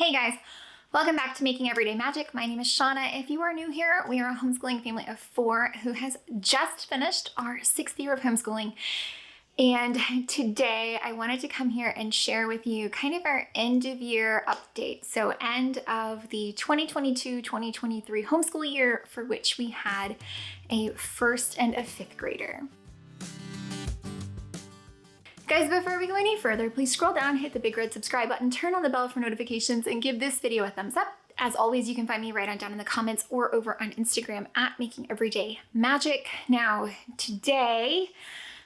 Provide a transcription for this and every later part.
Hey guys, welcome back to Making Everyday Magic. My name is Shanna. If you are new here, we are a homeschooling family of 4 who has just finished our 6th year of homeschooling. And today I wanted to come here and share with you kind of our end of year update. So end of the 2022-2023 homeschool year, for which we had a 1st and a 5th grader. Guys, before we go any further, please scroll down, hit the big red subscribe button, turn on the bell for notifications, and give this video a thumbs up. As always, you can find me right on down in the comments or over on Instagram at Making Everyday Magic. Now, today,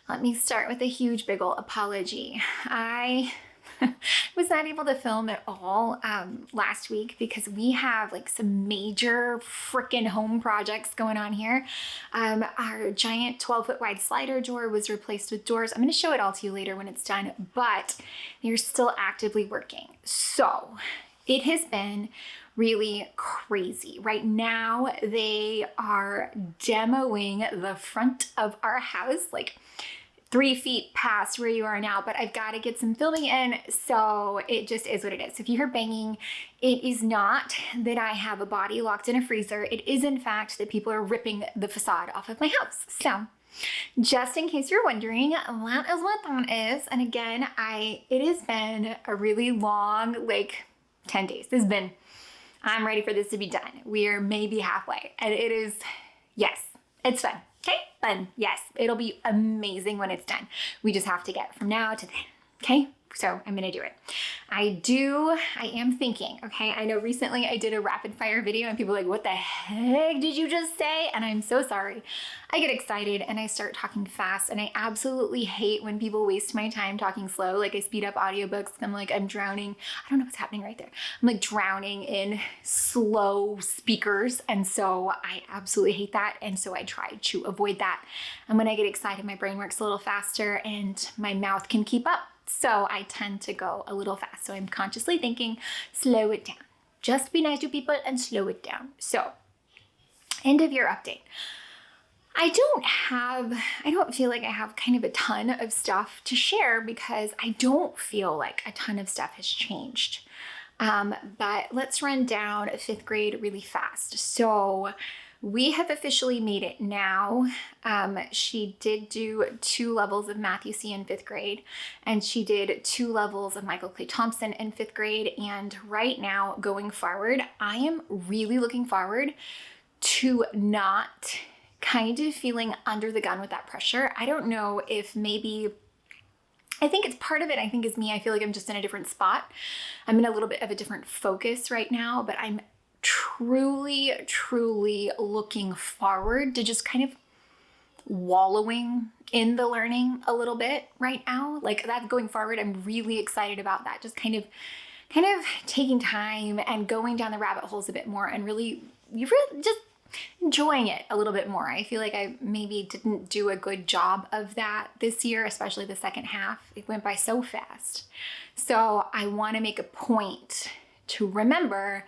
let me start with a huge big ol' apology. I was not able to film at all last week because we have like some major freaking home projects going on here. Our giant 12-foot wide slider door was replaced with doors. I'm going to show it all to you later when it's done, but they're still actively working. So it has been really crazy. Right now, they are demoing the front of our house, like 3 feet past where you are now, but I've got to get some filming in, so it just is what it is. If you hear banging, it is not that I have a body locked in a freezer. It is in fact that people are ripping the facade off of my house. So just in case you're wondering, that is what that is. And again, it has been a really long, like 10 days. I'm ready for this to be done. We're maybe halfway, and it is, yes, it's fun. Okay, fun. Yes, it'll be amazing when it's done. We just have to get from now to then. Okay, so I'm gonna do it. I am thinking, okay, I know recently I did a rapid fire video and people were like, what the heck did you just say? And I'm so sorry. I get excited and I start talking fast, and I absolutely hate when people waste my time talking slow. Like I speed up audiobooks. I'm like, I'm drowning. I don't know what's happening right there. I'm like drowning in slow speakers. And so I absolutely hate that. And so I try to avoid that. And when I get excited, my brain works a little faster and my mouth can keep up. So I tend to go a little fast. So I'm consciously thinking, slow it down. Just be nice to people and slow it down. So end of year update. I don't feel like I have kind of a ton of stuff to share because I don't feel like a ton of stuff has changed. But let's run down 5th grade really fast. So we have officially made it now. She did do 2 levels of Matthew C in 5th grade, and she did 2 levels of Michael Clay Thompson in 5th grade. And right now, going forward, I am really looking forward to not kind of feeling under the gun with that pressure. I don't know if I think it's part of it, I think, is me. I feel like I'm just in a different spot. I'm in a little bit of a different focus right now, but I'm truly looking forward to just kind of wallowing in the learning a little bit right now. Like that going forward, I'm really excited about that. Just kind of taking time and going down the rabbit holes a bit more and really just enjoying it a little bit more. I feel like I maybe didn't do a good job of that this year, especially the second half. It went by so fast. So I want to make a point to remember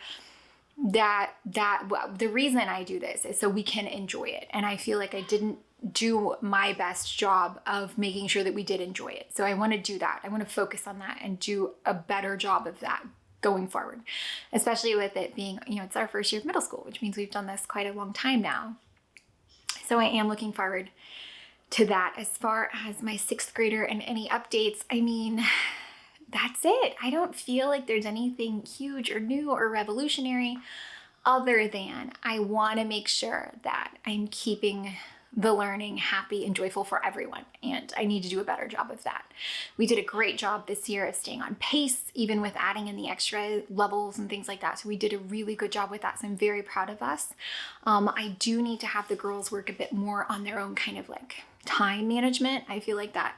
that the reason I do this is so we can enjoy it. And I feel like I didn't do my best job of making sure that we did enjoy it. So I want to do that. I want to focus on that and do a better job of that going forward, especially with it being, it's our 1st year of middle school, which means we've done this quite a long time now. So I am looking forward to that. As far as my 6th grader and any updates, I mean, that's it. I don't feel like there's anything huge or new or revolutionary other than I want to make sure that I'm keeping the learning happy and joyful for everyone. And I need to do a better job of that. We did a great job this year of staying on pace, even with adding in the extra levels and things like that. So we did a really good job with that. So I'm very proud of us. I do need to have the girls work a bit more on their own kind of like time management. I feel like that,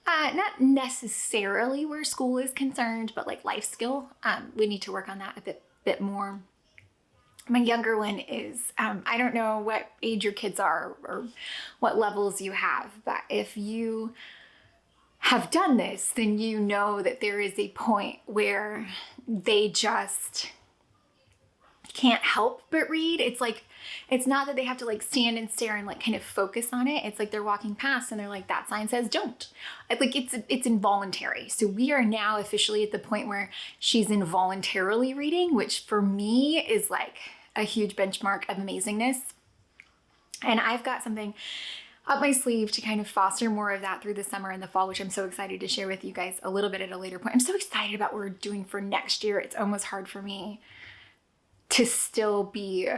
not necessarily where school is concerned, but like life skill. We need to work on that a bit more. My younger one is, I don't know what age your kids are or what levels you have, but if you have done this, then you know that there is a point where they just can't help but read. It's like, it's not that they have to like stand and stare and like kind of focus on it. It's like they're walking past and they're like, that sign says don't. Like it's involuntary. So we are now officially at the point where she's involuntarily reading, which for me is like a huge benchmark of amazingness. And I've got something up my sleeve to kind of foster more of that through the summer and the fall, which I'm so excited to share with you guys a little bit at a later point. I'm so excited about what we're doing for next year. It's almost hard for me to still be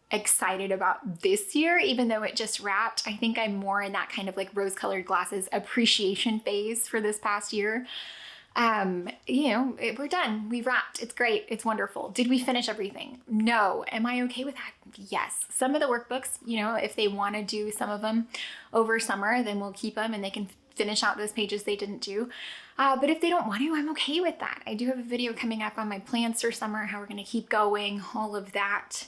excited about this year, even though it just wrapped. I think I'm more in that kind of like rose-colored glasses appreciation phase for this past year. We're done. We wrapped. It's great. It's wonderful. Did we finish everything? No. Am I okay with that? Yes. Some of the workbooks, if they want to do some of them over summer, then we'll keep them and they can finish out those pages they didn't do. But if they don't want to, I'm okay with that. I do have a video coming up on my plans for summer, how we're going to keep going, all of that.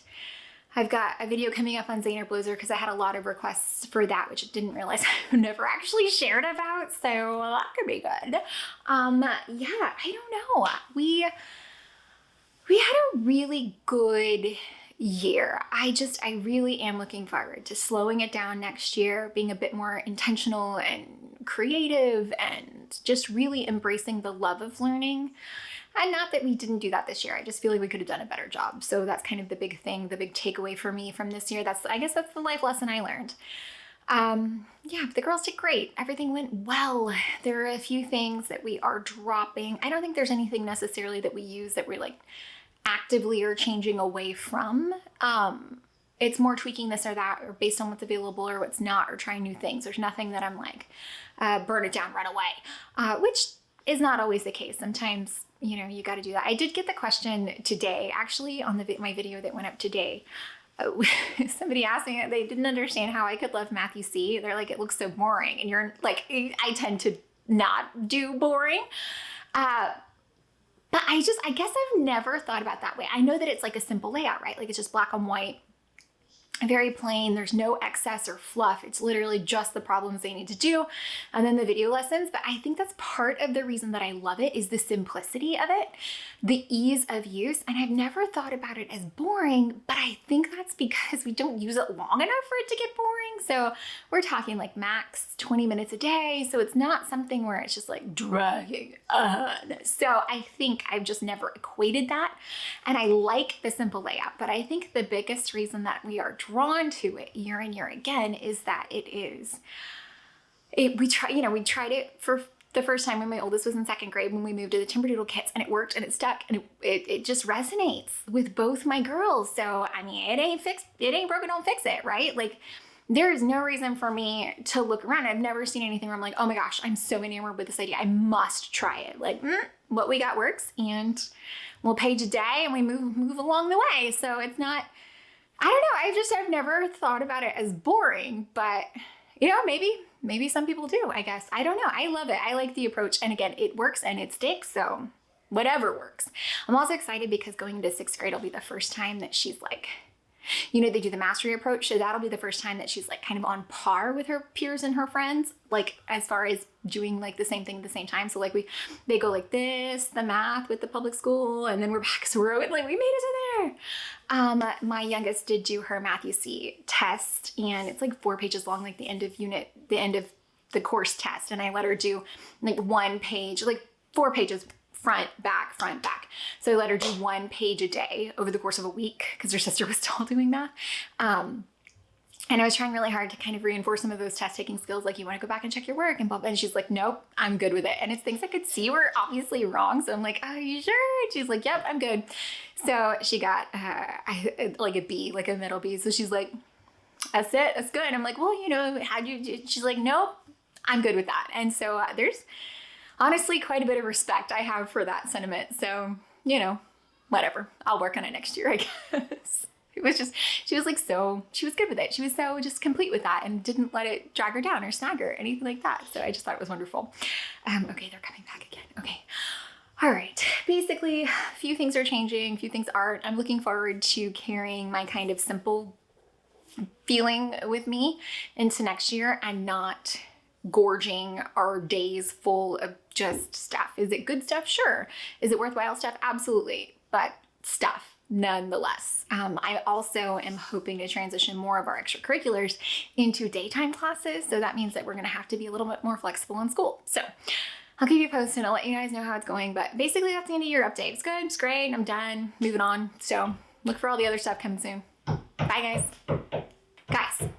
I've got a video coming up on Zaner Blozer because I had a lot of requests for that, which I didn't realize I never actually shared about. So that could be good. I don't know. We had a really good year. I really am looking forward to slowing it down next year, being a bit more intentional and creative and just really embracing the love of learning. And not that we didn't do that this year. I just feel like we could have done a better job. So that's kind of the big thing, the big takeaway for me from this year. I guess that's the life lesson I learned. The girls did great. Everything went well. There are a few things that we are dropping. I don't think there's anything necessarily that we use that we're like actively or changing away from. It's more tweaking this or that, or based on what's available or what's not, or trying new things. There's nothing that I'm like, burn it down, run away, which is not always the case. Sometimes, you got to do that. I did get the question today, actually, on my video that went up today. Somebody asked me, they didn't understand how I could love Matthew C. They're like, it looks so boring. And you're like, I tend to not do boring. But I guess I've never thought about that way. I know that it's like a simple layout, right? Like it's just black and white, very plain. There's no excess or fluff. It's literally just the problems they need to do. And then the video lessons. But I think that's part of the reason that I love it is the simplicity of it, the ease of use. And I've never thought about it as boring, but I think that's because we don't use it long enough for it to get boring. So we're talking like max 20 minutes a day. So it's not something where it's just like dragging on. So I think I've just never equated that. And I like the simple layout, but I think the biggest reason that we are drawn to it year and year again is that we tried it for the first time when my oldest was in second grade when we moved to the Timberdoodle kits, and it worked and it stuck, and it just resonates with both my girls. So I mean, it ain't broken, don't fix it, right? Like there is no reason for me to look around. I've never seen anything where I'm like, oh my gosh, I'm so enamored with this idea, I must try it. Like what we got works, and we'll page a day and we move along the way. So it's not, I don't know. I've never thought about it as boring, but maybe some people do, I guess. I don't know. I love it. I like the approach. And again, it works and it sticks. So whatever works. I'm also excited because going into sixth grade will be the first time that she's like, they do the mastery approach. So that'll be the first time that she's like kind of on par with her peers and her friends, like as far as doing like the same thing at the same time. So like they go like this, the math with the public school, and then we're back. So we made it to there. My youngest did do her Matthew C test, and it's like 4 pages long, like the end of the course test. And I let her do like 1 page, like 4 pages, front, back. So I let her do 1 page a day over the course of a week because her sister was still doing math. And I was trying really hard to kind of reinforce some of those test taking skills. Like, you want to go back and check your work and blah, blah. And she's like, nope, I'm good with it. And it's things I could see were obviously wrong. So I'm like, are you sure? And she's like, yep, I'm good. So she got like a B, like a middle B. So she's like, that's it. That's good. And I'm like, well, how'd you do? She's like, nope, I'm good with that. And so there's honestly quite a bit of respect I have for that sentiment. So, whatever. I'll work on it next year, I guess. It was just, she was good with it. She was so just complete with that and didn't let it drag her down or snag her or anything like that. So I just thought it was wonderful. Okay, they're coming back again. Okay. All right. Basically, a few things are changing, a few things aren't. I'm looking forward to carrying my kind of simple feeling with me into next year and not gorging our days full of just stuff. Is it good stuff? Sure. Is it worthwhile stuff? Absolutely. But stuff. nonetheless. I also am hoping to transition more of our extracurriculars into daytime classes. So that means that we're going to have to be a little bit more flexible in school. So I'll keep you posted and I'll let you guys know how it's going. But basically that's the end of your update. It's good. It's great. I'm done. Moving on. So look for all the other stuff coming soon. Bye, guys. Guys,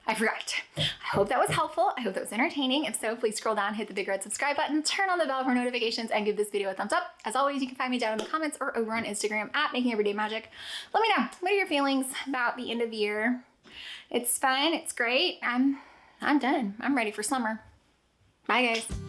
I forgot. I hope that was helpful. I hope that was entertaining. If so, please scroll down, hit the big red subscribe button, turn on the bell for notifications, and give this video a thumbs up. As always, you can find me down in the comments or over on Instagram at Making Everyday Magic. Let me know, what are your feelings about the end of the year? It's fun. It's great. I'm done. I'm ready for summer. Bye, guys.